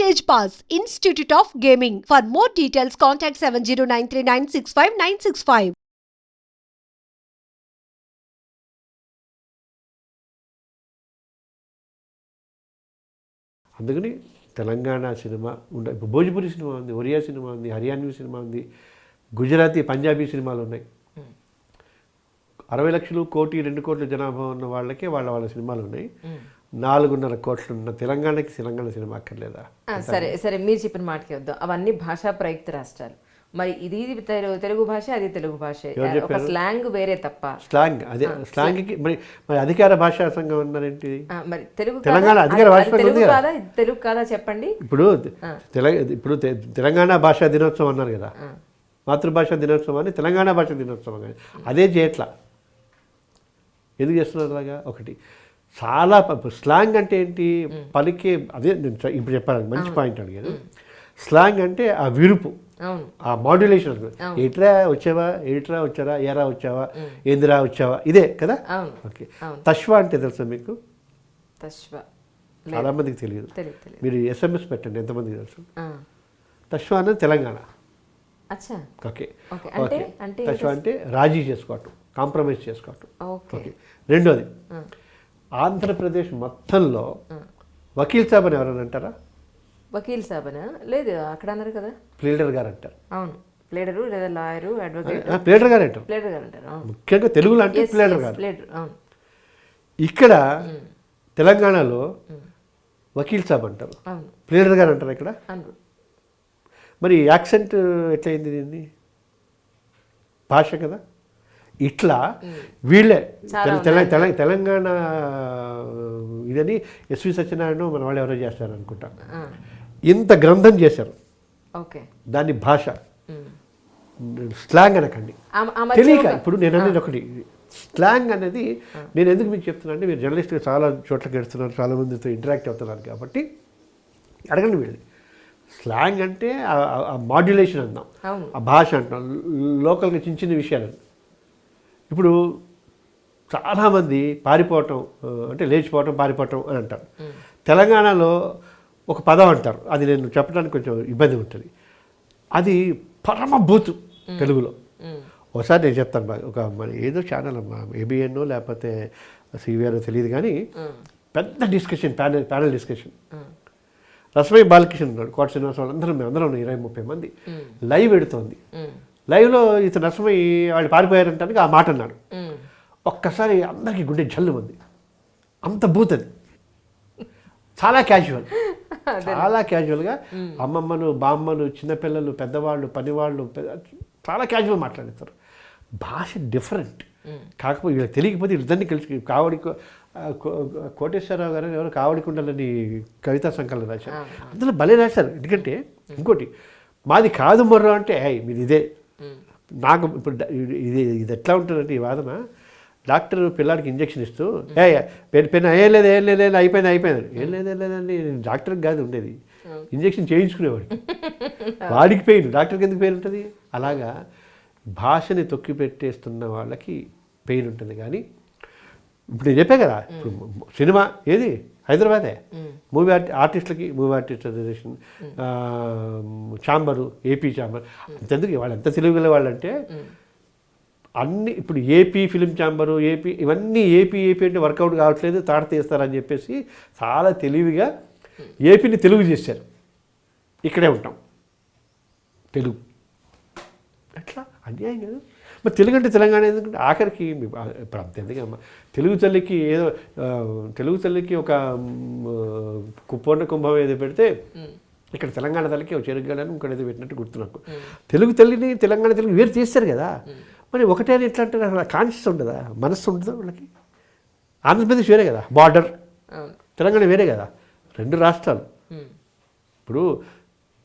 Stage Pass, Institute of Gaming. For more details, contact 7093965965965. అందుకని Telangana cinema ఇప్పుడు Bhojpuri cinema ఉంది, Oriya cinema ఉంది, హర్యాన్వీ సినిమా ఉంది, గుజరాతీ పంజాబీ సినిమాలు ఉన్నాయి. 60 లక్షలు, 1 కోటి, 2 కోట్ల జనాభా ఉన్న వాళ్ళకే వాళ్ళ సినిమాలు ఉన్నాయి. 4.5 కోట్లు ఉన్న తెలంగాణకి తెలంగాణ సినిమా అక్కర్లేదా? సరే సరే, మీరు చెప్పిన మాటకి వద్దాం. అవన్నీ భాషా ప్రయుక్త రాష్ట్రాలు. మరి ఇది తెలుగు భాష, అది తెలుగు భాష, ఒక స్లాంగ్ వేరే తప్ప. స్లాంగ్ అదే స్లాంగ్కి మరి అధికార భాషా సంఘం అన్నారేంటి? మరి తెలుగు తెలంగాణ అధికార భాష తెలుగు కాదా చెప్పండి. ఇప్పుడు తెలంగాణ భాషా దినోత్సవం అన్నారు కదా, మాతృభాషా దినోత్సవం అని తెలంగాణ భాషా దినోత్సవం కానీ అదే చేయట్లా. ఎందుకు చేస్తున్నారు అలాగా? ఒకటి చాలా స్లాంగ్ అంటే ఏంటి? పలికే అదే నేను ఇప్పుడు చెప్పాను, మంచి పాయింట్ అడిగాను. స్లాంగ్ అంటే ఆ విరుపు, ఆ మాడ్యులేషన్. ఏట్రా వచ్చావా, ఏట్రా వచ్చారా, ఏరా వచ్చావా, ఏందిరా వచ్చావా, ఇదే కదా. ఓకే, తష్వా అంటే తెలుసా మీకు? చాలా మందికి తెలియదు. మీరు SMS పెట్టండి, ఎంతమందికి తెలుసు? తష్వా అనేది తెలంగాణ. ఓకే, తష్వా అంటే రాజీ చేసుకోవటం, కాంప్రమైజ్ చేసుకోవటం. ఓకే, రెండోది ఆంధ్రప్రదేశ్ మొత్తంలో వకీల్ సాబ్ అని ఎవరైనా అంటారా? వకీల్ సాబనా? లేదు, అక్కడ అన్నారు కదా, ప్లీడర్ గారు అంటారు. అవును, ప్లీడరు లేదా లాయరు, అడ్వకేట్, ప్లీడర్ గారు అంటారు. ప్లీడర్ గారు అంటారు ముఖ్యంగా తెలుగులో అంటే ప్లీడర్ గారు. అవును. ఇక్కడ తెలంగాణలో వకీల్ సాబ్ అంటారు, ప్లీడర్ గారు అంటారు. ఇక్కడ మరి యాక్సెంట్ ఎట్లయింది దీన్ని? భాష కదా. ఇట్లా వీళ్ళే తెలంగాణ ఇదని ఎస్వి సత్యనారాయణ మన వాళ్ళు ఎవరో చేస్తారు అనుకుంటా, ఇంత గ్రంథం చేశారు. దాన్ని భాష స్లాంగ్ అనకండి, తెలియక. ఇప్పుడు నేను అనేది ఒకటి, స్లాంగ్ అనేది నేను ఎందుకు మీకు చెప్తున్నా అంటే, మీరు జర్నలిస్ట్గా చాలా చోట్లకి వెళ్తున్నారు, చాలా మందితో ఇంటరాక్ట్ అవుతున్నారు కాబట్టి అడగండి. వీళ్ళది స్లాంగ్ అంటే ఆ మాడ్యులేషన్ అందాం, ఆ భాష అంటాం, లోకల్గా చిన్న చిన్న విషయాలు. ఇప్పుడు చాలామంది పారిపోవటం అంటే లేచిపోవటం, పారిపోవటం అని అంటారు. తెలంగాణలో ఒక పదం అంటారు, అది నేను చెప్పడానికి కొంచెం ఇబ్బంది ఉంటుంది. అది పరమభూతు తెలుగులో. ఒకసారి నేను చెప్తాను, ఒక మన ఏదో ఛానల్ అమ్మా, ABN లేకపోతే CVR తెలియదు కానీ, పెద్ద discussion, panel discussion. Rasamayya Balakrishna ఉన్నాడు, కోట శ్రీనివాస వాళ్ళందరూ, మేమందరం 20-30 మంది లైవ్ పెడుతోంది. లైవ్లో ఇతను రసమయ్య వాళ్ళు పారిపోయారంటానికి ఆ మాట అన్నాడు. ఒక్కసారి అందరికీ గుండె జల్లు ఉంది. అంత బూత్ అది, చాలా క్యాజువల్గా అమ్మమ్మలు, బామ్మలు, చిన్నపిల్లలు, పెద్దవాళ్ళు, పనివాళ్ళు చాలా క్యాజువల్ మాట్లాడతారు. భాష డిఫరెంట్. కాకపోతే వీళ్ళకి తెలియకపోతే వీళ్ళిద్దరినీ కలిసి కోటేశ్వరరావు గారు ఎవరు కావడికుండాలని కవితా సంకలనం రాశారు. అందులో భలే రాశారు. ఎందుకంటే ఇంకోటి, మాది కాదు మొర్రో అంటే మీది ఇదే. నాకు ఇప్పుడు ఇది ఎట్లా ఉంటుందంటే ఈ వాదన, డాక్టర్ పిల్లాడికి ఇంజక్షన్ ఇస్తూ పెన్ ఏం లేదు అయిపోయింది ఏం లేదని డాక్టర్కి కాదు ఉండేది, ఇంజక్షన్ చేయించుకునేవాడు. వాడికి పెయిన్, డాక్టర్కి ఎందుకు పెయిన్ ఉంటుంది? అలాగా భాషని తొక్కి పెట్టేస్తున్న వాళ్ళకి పెయిన్ ఉంటుంది. కానీ ఇప్పుడు నేను చెప్పే కదా, ఇప్పుడు సినిమా ఏది హైదరాబాదే, మూవీ ఆర్టిస్టులకి movie artist association, chamber, AP chamber, అంతెందుకు వాళ్ళు ఎంత తెలివిగల వాళ్ళంటే అన్ని ఇప్పుడు AP ఫిలిం ఛాంబరు, ఇవన్నీ ఏపీ అంటే వర్కౌట్ కావట్లేదు, తాట తీస్తారని చెప్పేసి చాలా తెలివిగా ఏపీని తెలుగు చేశారు. ఇక్కడే ఉంటాం తెలుగు, అట్లా అన్యాయం కదా. మరి తెలుగు అంటే తెలంగాణ ఎందుకంటే ఆఖరికి ఇప్పుడు అంతెందుకమ్మా, తెలుగు తల్లికి ఒక పూర్ణ కుంభం ఏదో పెడితే, ఇక్కడ తెలంగాణ తల్లికి ఒక చెరుగలని ఇంకోటి ఏదో పెట్టినట్టు గుర్తు నాకు. తెలుగు తల్లిని తెలంగాణ తెలుగు వేరు చేస్తారు కదా. మరి ఒకటే అని ఎట్లా అంటారు? అసలు కాన్షియస్ ఉండదా, మనస్సు ఉండదా వాళ్ళకి? ఆంధ్రప్రదేశ్ వేరే కదా, బార్డర్, తెలంగాణ వేరే కదా, 2 రాష్ట్రాలు. ఇప్పుడు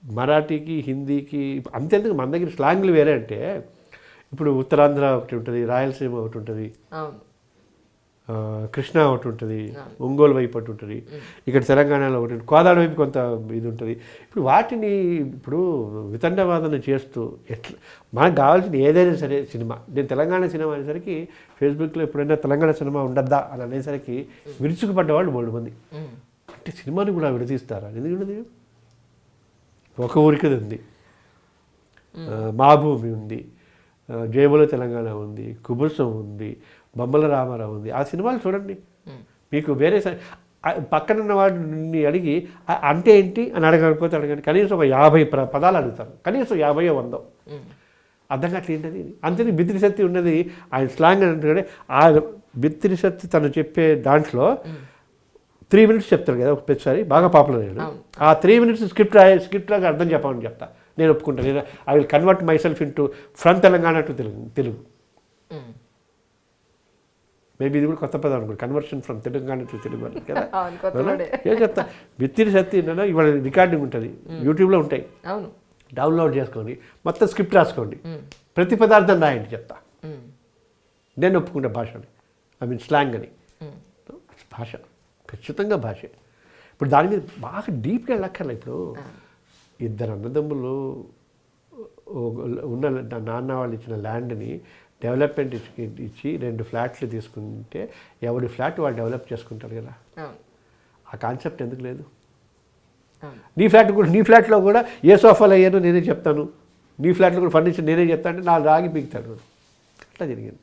మరాఠీకి, హిందీకి అంతెందుకు, మన దగ్గర స్లాంగ్లు వేరే. అంటే ఇప్పుడు ఉత్తరాంధ్ర ఒకటి ఉంటుంది, రాయలసీమ ఒకటి ఉంటుంది, కృష్ణా ఒకటి ఉంటుంది, ఒంగోలు వైపు ఒకటి ఉంటుంది, ఇక్కడ తెలంగాణలో ఒకటి, కోదాడ వైపు కొంత ఇది ఉంటుంది. ఇప్పుడు వాటిని ఇప్పుడు వితండవాదన చేస్తూ ఎట్లా మనకు కావాల్సిన ఏదైనా సరే సినిమా, నేను తెలంగాణ సినిమా అనేసరికి ఫేస్బుక్లో ఎప్పుడైనా తెలంగాణ సినిమా ఉండద్దా అని అనేసరికి విరుచుకుపడ్డ వాళ్ళు 3 మంది. అంటే సినిమాని కూడా విడదీస్తారా? ఎందుకంటే ఒక ఊరికి ఉంది, మా భూమి ఉంది, జయబుల తెలంగాణ ఉంది, కుబుసం ఉంది, బొమ్మల రామారావు ఉంది. ఆ సినిమాలు చూడండి. మీకు వేరే పక్కనున్న వాడిని అడిగి అంటే ఏంటి అని అడగకపోతే అడగండి, కనీసం ఒక 50 పదాలు అడుగుతారు, కనీసం 50 100. అర్థం కావట్లేదు ఏంటది. అంతే బిత్తిరి శక్తి ఉన్నది ఆయన స్లాంగ్ అంటే. ఆ బిత్తిరి శక్తి తను చెప్పే దాంట్లో 3 minutes చెప్తాడు కదా ప్రతిసారి, బాగా పాపులర్ అయ్యాడు. ఆ 3 minutes స్క్రిప్ట్ లాగా అర్థం చెప్పమని చెప్తా, నేను ఒప్పుకుంటాను. నేను I will convert my self into from Telangana to Telugu. Maybe ఇది కూడా కొత్త పదం అనుకోండి, conversion from Telangana to Telugu అని కదా. ఏం చెప్తా, బిత్తిరి శక్తి ఇవాళ రికార్డింగ్ ఉంటుంది, యూట్యూబ్లో ఉంటాయి, డౌన్లోడ్ చేసుకోండి, మొత్తం స్క్రిప్ట్ రాసుకోండి, ప్రతి పదార్థం రాయండి చెప్తా. నేను ఒప్పుకుంటా భాషని, ఐ మీన్ స్లాంగ్ అని. భాష ఖచ్చితంగా భాష. ఇప్పుడు దాని మీద బాగా డీప్గా వెళ్ళక్కర్లే. ఇప్పుడు 2 అన్నదమ్ములు ఉన్న నాన్న వాళ్ళు ఇచ్చిన ల్యాండ్ని డెవలప్మెంట్ ఇచ్చి 2 ఫ్లాట్లు తీసుకుంటే ఎవరి ఫ్లాట్ వాళ్ళు డెవలప్ చేసుకుంటారు కదా. ఆ కాన్సెప్ట్ ఎందుకు లేదు? నీ ఫ్లాట్లో కూడా ఏ సోఫాలు అయ్యానో నేనే చెప్తాను, నీ ఫ్లాట్లో కూడా ఫర్నిచర్ నేనే చెప్తాను అంటే 4 రాగి పీకుతాడు. అట్లా జరిగింది.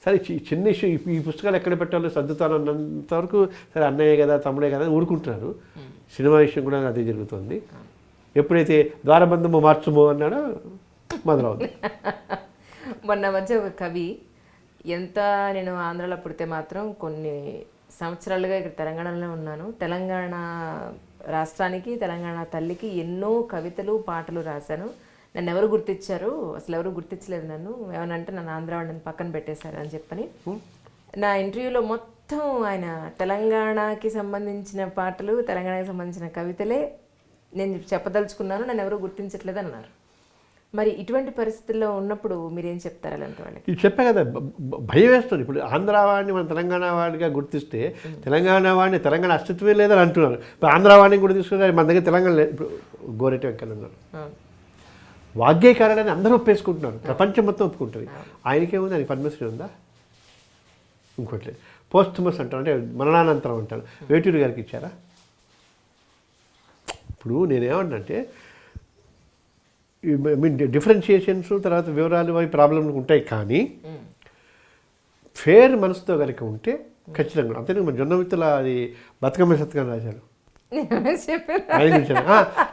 సరే చిన్న ఇష్యూ, ఈ పుస్తకాలు ఎక్కడ పెట్టాలో సర్దుతాను అన్నంతవరకు సరే అన్నయ్య కదా తమ్ముడే కదా ఊరుకుంటున్నారు. సినిమా విషయం కూడా అదే జరుగుతుంది. ఎప్పుడైతే ద్వారబంధము మార్చుమో అన్నాడో మొదలవుతుంది. మొన్న మధ్య ఒక కవి, ఎంత నేను ఆంధ్రాలో పుడితే మాత్రం కొన్ని సంవత్సరాలుగా ఇక్కడ తెలంగాణలో ఉన్నాను, తెలంగాణ రాష్ట్రానికి తెలంగాణ తల్లికి ఎన్నో కవితలు పాటలు రాశాను, నన్ను ఎవరు గుర్తించారు, అసలు ఎవరు గుర్తించలేదు నన్ను, ఏమనంటే నన్ను ఆంధ్ర వాళ్ళని పక్కన పెట్టేశారు అని చెప్పని నా ఇంటర్వ్యూలో మొత్తం ఆయన తెలంగాణకి సంబంధించిన పాటలు, తెలంగాణకి సంబంధించిన కవితలే నేను చెప్పదలుచుకున్నాను, నన్ను ఎవరు గుర్తించట్లేదు అన్నారు. మరి ఇటువంటి పరిస్థితుల్లో ఉన్నప్పుడు మీరేం చెప్తారు అలాంటి వాళ్ళకి? ఇది చెప్పా కదా, భయం వేస్తుంది. ఇప్పుడు ఆంధ్ర వాడిని మనం తెలంగాణ వాడిగా గుర్తిస్తే తెలంగాణ వాడిని తెలంగాణ అస్తిత్వమే లేదని అంటున్నారు. ఇప్పుడు ఆంధ్ర వాడిని కూడా తీసుకుంటే మన దగ్గర తెలంగాణ లేదు. ఇప్పుడు గోరెటి వెంకన్న ఉన్నారు, వాగ్గేయకారులని అందరూ ఒప్పేసుకుంటున్నారు, ప్రపంచం మొత్తం ఒప్పుకుంటుంది. ఆయనకేముంది, ఆయనకి పద్మశ్రీ ఉందా? ఇంకోటి లేదు. పోస్ట్మస్ అంటారు, అంటే మరణానంతరం అంటారు. వేటూరి గారికి ఇచ్చారా? ఇప్పుడు నేనేమంటే మీన్ డిఫరెన్షియేషన్స్ తర్వాత వివరాలు అవి ప్రాబ్లమ్లు ఉంటాయి, కానీ ఫేర్ మనసుతో కనుక ఉంటే ఖచ్చితంగా. అంతే మన జొన్న విత్తుల అది బతుకమ్మ శతకం రాశాడు ఆయన.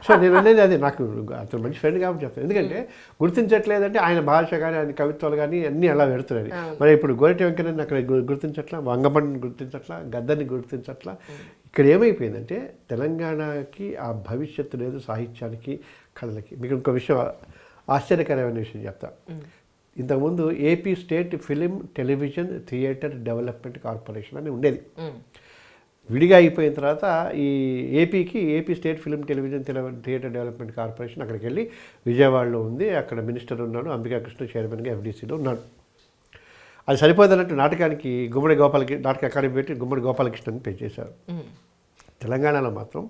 సో నేను అనేది అదే, నాకు అతను మంచి ఫ్రెండ్ కాబట్టి చెప్తాను. ఎందుకంటే గుర్తించట్లేదంటే ఆయన భాష కానీ ఆయన కవిత్వాలు కానీ అన్నీ అలా పెడుతున్నాయి. మరి ఇప్పుడు గోరెటి వెంకన్నని అక్కడ గుర్తించట్లా, వంగపండిని గుర్తించట్లా, గద్దర్ని గుర్తించట్లా. ఇక్కడ ఏమైపోయిందంటే తెలంగాణకి ఆ భవిష్యత్తు లేదు, సాహిత్యానికి కళలకి. మీకు ఇంకో విషయం, ఆశ్చర్యకరమైన విషయం చెప్తా. ఇంతకుముందు AP state film television theatre development corporation అని ఉండేది. విడిగా అయిపోయిన తర్వాత ఈ AP state film television theatre development corporation అక్కడికి వెళ్ళి విజయవాడలో ఉంది. అక్కడ మినిస్టర్ ఉన్నాడు, అంబికా కృష్ణ చైర్మన్గా ఎఫ్డీసీలో ఉన్నాడు. అది సరిపోదన్నట్టు నాటకానికి నాటక అకాడమీ పెట్టి గుమ్మడి గోపాలకృష్ణని పే చేశారు. తెలంగాణలో మాత్రం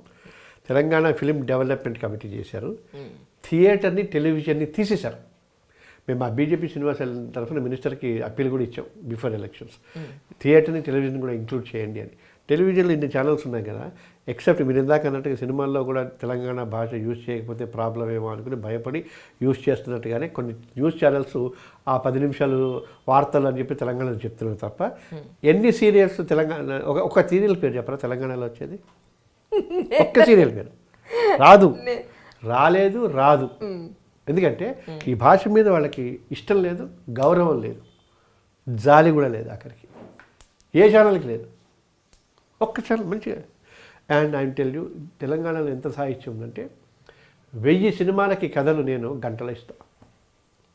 తెలంగాణ ఫిలిం డెవలప్మెంట్ కమిటీ చేశారు, థియేటర్ని టెలివిజన్ని తీసేశారు. మేము మా బీజేపీ శ్రీనివాస తరఫున మినిస్టర్కి అప్పీల్ కూడా ఇచ్చాం బిఫోర్ ఎలక్షన్స్, థియేటర్ని టెలివిజన్ కూడా ఇంక్లూడ్ చేయండి అని. టెలివిజన్లో ఇన్ని ఛానల్స్ ఉన్నాయి కదా, ఎక్సెప్ట్ మీరు ఇందాక అన్నట్టుగా సినిమాల్లో కూడా తెలంగాణ భాష యూజ్ చేయకపోతే ప్రాబ్లం ఏమో అనుకుని భయపడి యూజ్ చేస్తున్నట్టుగానే కొన్ని న్యూస్ ఛానల్స్ ఆ 10 నిమిషాలు వార్తలు అని చెప్పి తెలంగాణలో చెప్తున్నారు తప్ప ఎన్ని సీరియల్స్ తెలంగాణ ఒక సీరియల్ పేరు చెప్పరా తెలంగాణలో వచ్చేది? ఒక్క సీరియల్ పేరు రాదు. ఎందుకంటే ఈ భాష మీద వాళ్ళకి ఇష్టం లేదు, గౌరవం లేదు, జాలి కూడా లేదు, అక్కడికి ఏ ఛానల్కి లేదు, ఒక్క ఛానల్ మంచిగా. అండ్ ఐ టెల్ యూ, తెలంగాణలో ఎంత సాహిత్యం ఉందంటే 1000 సినిమాలకి కథలు నేను గంటలు ఇస్తాను,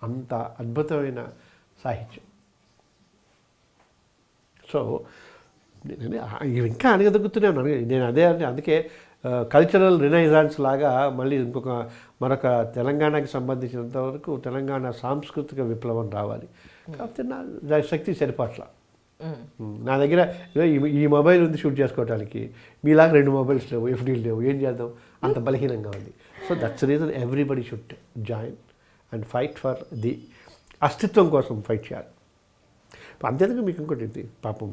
అంత అద్భుతమైన సాహిత్యం. సో ఇవి ఇంకా అడగదొక్కుతూనే ఉన్నాను నేను. అదే అందుకే కల్చరల్ రినైజాన్స్ లాగా మళ్ళీ మరొక తెలంగాణకి సంబంధించినంత వరకు తెలంగాణ సాంస్కృతిక విప్లవం రావాలి. కాకపోతే నా శక్తి సరిపట్ల. నా దగ్గర ఈ మొబైల్ ఉంది షూట్ చేసుకోవడానికి, మీలాగా 2 మొబైల్స్ లేవు, ఎఫ్డీలు లేవు, ఏం చేద్దాం, అంత బలహీనంగా ఉంది. So that's reason everybody should join and fight for the అస్తిత్వం కోసం ఫైట్ చేయాలి. అంతేందుకు మీకు ఇంకోటి పాపం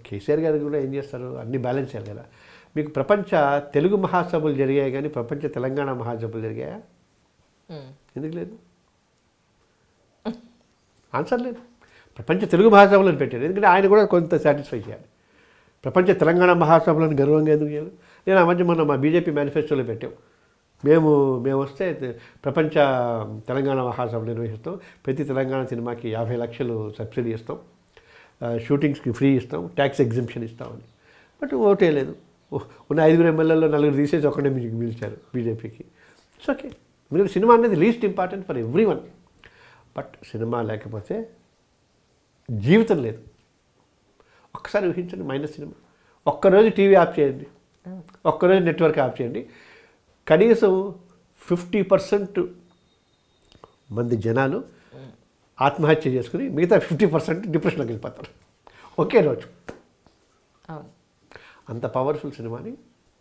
కేసీఆర్ గారు కూడా ఏం చేస్తారు, అన్నీ బ్యాలెన్స్ చేయాలి కదా. మీకు ప్రపంచ తెలుగు మహాసభలు జరిగాయి కానీ ప్రపంచ తెలంగాణ మహాసభలు జరిగాయా? ఎందుకు లేదు? ఆన్సర్ లేదు. ప్రపంచ తెలుగు మహాసభలను పెట్టారు, ఎందుకంటే ఆయన కూడా కొంత సాటిస్ఫై చేయాలి. ప్రపంచ తెలంగాణ మహాసభలను గర్వంగా ఎందుకు చేయాలి? నేను ఆ మధ్య మొన్న మా బీజేపీ మేనిఫెస్టోలో పెట్టాం, మేము వస్తే ప్రపంచ తెలంగాణ మహాసభలు నిర్వహిస్తాం, ప్రతి తెలంగాణ సినిమాకి 50 లక్షలు సబ్సిడీ ఇస్తాం, షూటింగ్స్కి ఫ్రీ ఇస్తాం, ట్యాక్స్ ఎగ్జింప్షన్ ఇస్తామని. బట్ ఓటే లేదు. ఉన్న 5 ఎమ్మెల్యేలో 4 తీసేసి ఒకటే మీకు పిలిచారు బీజేపీకి. ఇట్స్ ఓకే, ఎందుకంటే సినిమా అనేది least important for every one. But cinema లేకపోతే జీవితం లేదు. ఒక్కసారి ఊహించండి, మైనస్ సినిమా. ఒక్కరోజు టీవీ ఆఫ్ చేయండి, ఒక్కరోజు నెట్వర్క్ ఆఫ్ చేయండి, కనీసం 50% మంది జనాలు ఆత్మహత్య చేసుకుని మిగతా 50% డిప్రెషన్లోకి వెళ్ళిపోతారు ఒకే రోజు. అంత పవర్ఫుల్ సినిమాని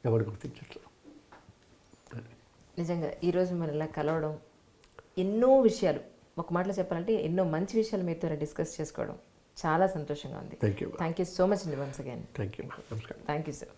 ఎవరు గుర్తించట్లేదు. నిజంగా ఈరోజు మనం ఇలా కలవడం, ఎన్నో విషయాలు, ఒక మాటలో చెప్పాలంటే ఎన్నో మంచి విషయాలు మీతో డిస్కస్ చేసుకోవడం చాలా సంతోషంగా ఉంది. Thank you. Thank you so much అండి వన్స్ అగైన్. Thank you. నమస్కారం. Thank you sir.